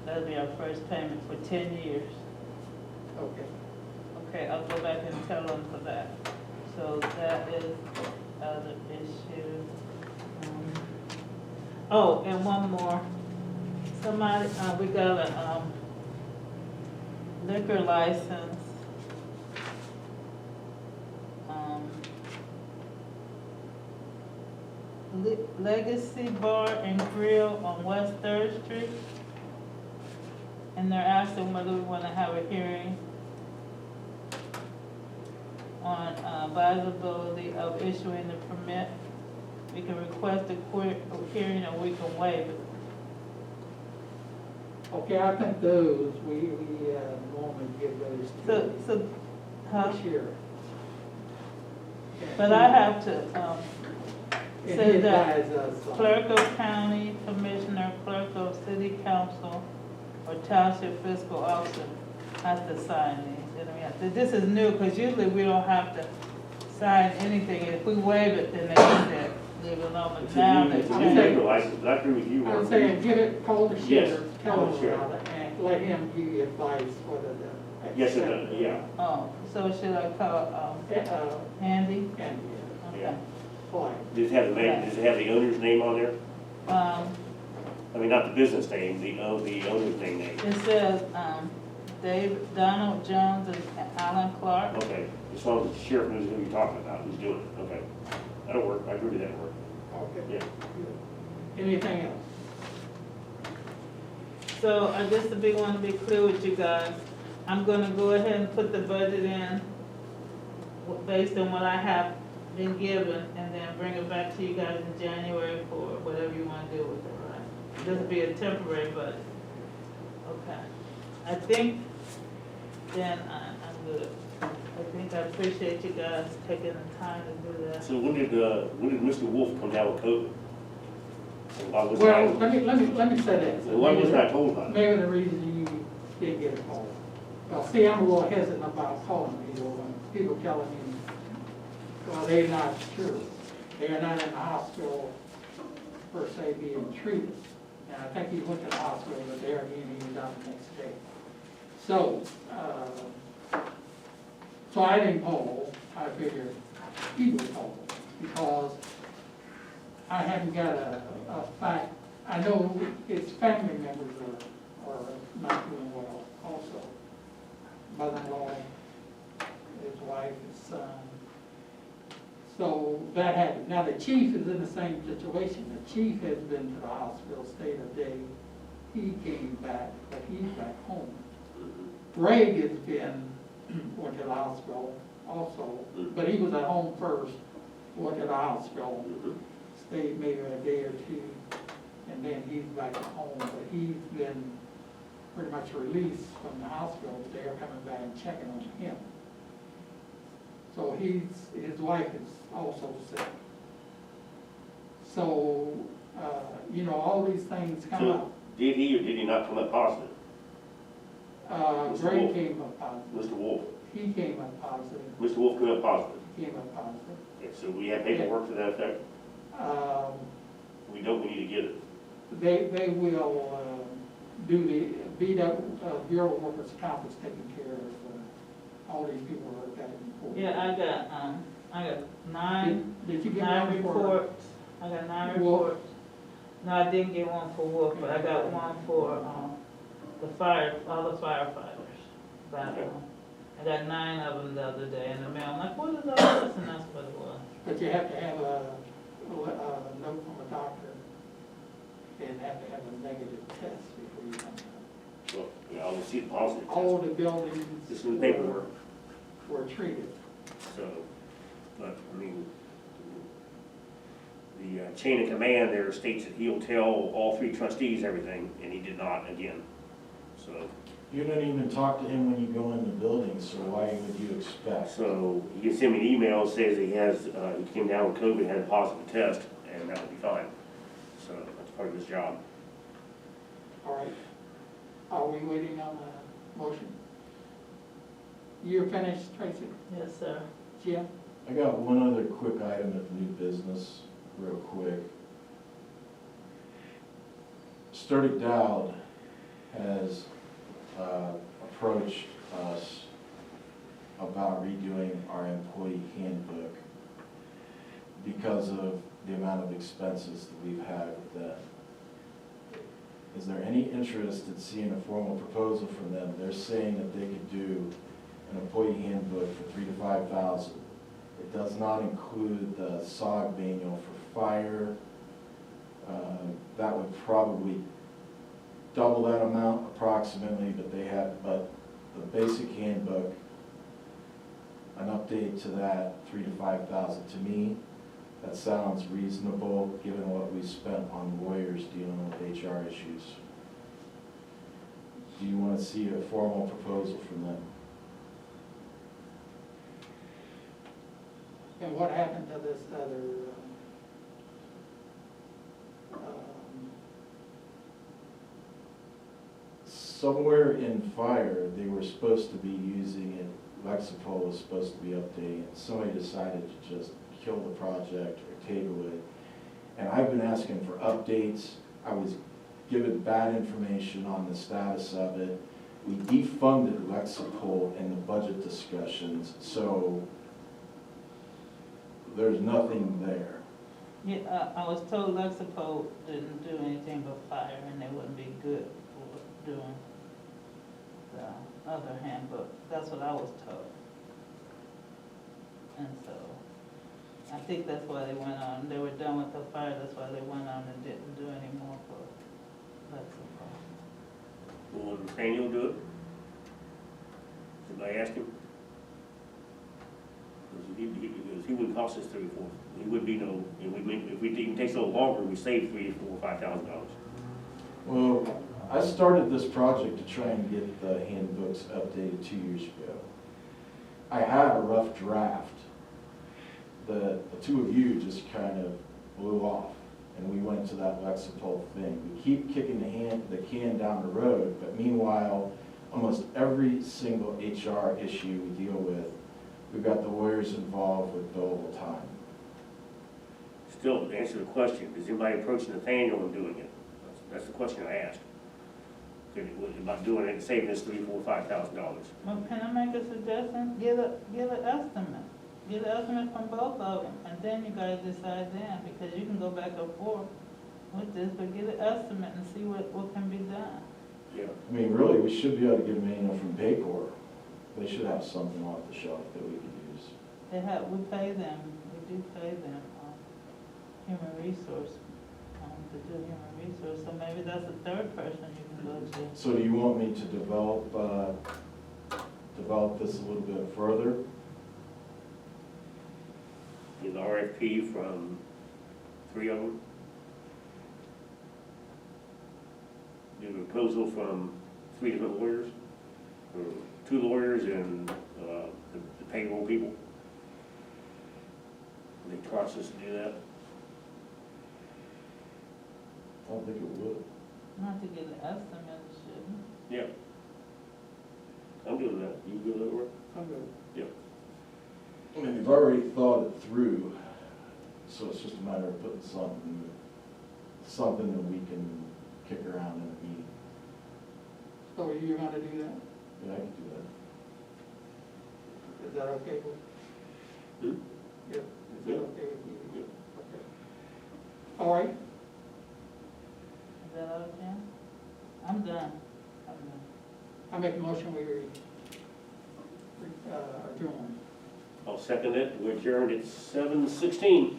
that'll be our first payment for 10 years. Okay. Okay, I'll go back and tell them for that. So that is the other issue. Oh, and one more. Somebody, we got a liquor license. Legacy Bar and Grill on West 3rd Street. And they're asking whether we want to have a hearing on advisability of issuing the permit. We can request a hearing or we can waive it. Okay, I think those, we normally give those to Huh? this year. But I have to, And say he that advised us on- clerk of county commissioner, clerk of city council, or township fiscal officer has to sign these. And we have to- This is new, because usually we don't have to sign anything. If we waive it, then they can leave it alone. But now they It's a new change. liquor license, I agree with you. I'm Mark. saying, get it, call the Yes, sheriff, call tell the him sheriff. about it, and let him give you advice whether to Yes, accept it does, yeah. Oh, so should I call, Andy? And, Okay. fine. Does it have the owner's name on there? I mean, not the business name, the owner's name. It says, Donald Jones and Alan Clark. Okay, as long as the sheriff knows who you're talking about, who's doing it, okay. That'll work, I agree with that work, Okay. yeah. Good. Anything else? So I just want to be clear with you guys, I'm gonna go ahead and put the budget in based on what I have been given, and then bring it back to you guys in January for whatever you want to do with it, right? This will be a temporary budget. Okay. I think then I'm good. I think I appreciate you guys taking the time to do that. So when did Mr. Wolf come down with COVID? And why was Well, that? let me say this. Why wasn't I told about it? Maybe the reason you didn't get a call. Well, see, I'm a little hesitant about calling people when people telling me, well, they're not sure. They're not in the hospital per se being treated. And I think he went to the hospital, but there again, he was out the next day. So, so I didn't call. I figured he would call because I haven't got a fact. I know his family members are not doing well also. Mother-in-law, his wife, his son. So that happened. Now the chief is in the same situation. The chief has been to the hospital, stayed a day. He came back, but he's back home. Greg has went to the hospital also, but he was at home first, went to the hospital, stayed maybe a day or two, and then he's back at home. But he's been pretty much released from the hospital, but they're coming back and checking on him. So his wife is also sick. So, you know, all these things come So, up. did he or did he not come up positive? Mr. Greg Wolf. came up positive. Mr. Wolf? He came up positive. Mr. Wolf came up positive. He came up positive. Okay, so we have paperwork to that effect? We need to get it. They will do the Bureau of Workers' Comp is taking care of all these people who are got in court. Yeah, I got nine. Did you get 9 one for? reports. I got 9 Wolf? reports. No, I didn't get one for Wolf, but I got one for all the firefighters. But, I got 9 of them the other day in the mail. I'm like, what is all this? And that's what it was. But you have to have a note from a doctor and have to have a negative test before you come out. Well, yeah, I will see the positive. All the buildings This is the paperwork. were treated. So, but, I mean, the chain of command there states that he'll tell all 3 trustees everything, and he did not again, so. You didn't even talk to him when you go in the building, so why would you expect? So, he can send me an email, says he came down with COVID, had a positive test, and that would be fine. So, that's part of his job. All right. Are we waiting on the motion? You're finished, Tracy? Yes, sir. Jim? I got one other quick item of new business, real quick. Sturdick Dowd has approached us about redoing our employee handbook because of the amount of expenses that we've had with them. Is there any interest in seeing a formal proposal from them? They're saying that they could do an employee handbook for $3,000 to $5,000. It does not include the SOG manual for fire. That would probably double that amount approximately, but the basic handbook, an update to that, $3,000 to $5,000. To me, that sounds reasonable, given what we spent on lawyers dealing with HR issues. Do you want to see a formal proposal from them? And what happened to this other, Somewhere in fire, they were supposed to be using it, Lexipol was supposed to be updating it. Somebody decided to just kill the project or table it. And I've been asking for updates. I was given bad information on the status of it. We defunded Lexipol in the budget discussions, so there's nothing there. Yeah, I was told Lexipol didn't do anything but fire, and they wouldn't be good for doing the other handbook. That's what I was told. And so, I think that's why they went on, they were done with the fire, that's why they went on and didn't do any more for Lexipol. Will Nathaniel do it? Somebody ask him? Because he wouldn't cost us $3,000 or $4,000. He would be no, if we even take so longer, we save $3,000 or $4,000 or $5,000. Well, I started this project to try and get the handbooks updated 2 years ago. I had a rough draft. The two of you just kind of blew off, and we went to that Lexipol thing. We keep kicking the can down the road, but meanwhile, almost every single HR issue we deal with, we've got the lawyers involved with billable time. Still, to answer the question, is anybody approaching Nathaniel and doing it? That's the question I asked. About doing it and saving us $3,000, $4,000, $5,000. Well, can I make a suggestion? Get an estimate. Get an estimate from both of them, and then you guys decide then, because you can go back and forth with this, but get an estimate and see what can be done. Yeah. I mean, really, we should be able to get a manual from Paycor. They should have something off the shelf that we could use. We pay them, we do pay them, human resource, to do human resource, so maybe that's a third person you can go to. So do you want me to develop this a little bit further? Get an RFP from 3 of them. Get a proposal from 3 different lawyers, or 2 lawyers and the payroll people. They trust us to do that. I don't think it would. Not to get an estimate, shouldn't Yeah. I'm doing that. You do that work? I'm good. Yeah. I mean, we've already thought it through, so it's just a matter of putting something that we can kick around in a meeting. So you're gonna do that? Yeah, I can do that. Is that okay with Hmm? Yeah, is that Yeah. okay with you? Yeah. Okay. All right, Is that all, Jim? I'm done. I make a motion, we adjourn. I'll second it. We're adjourned at 7:16.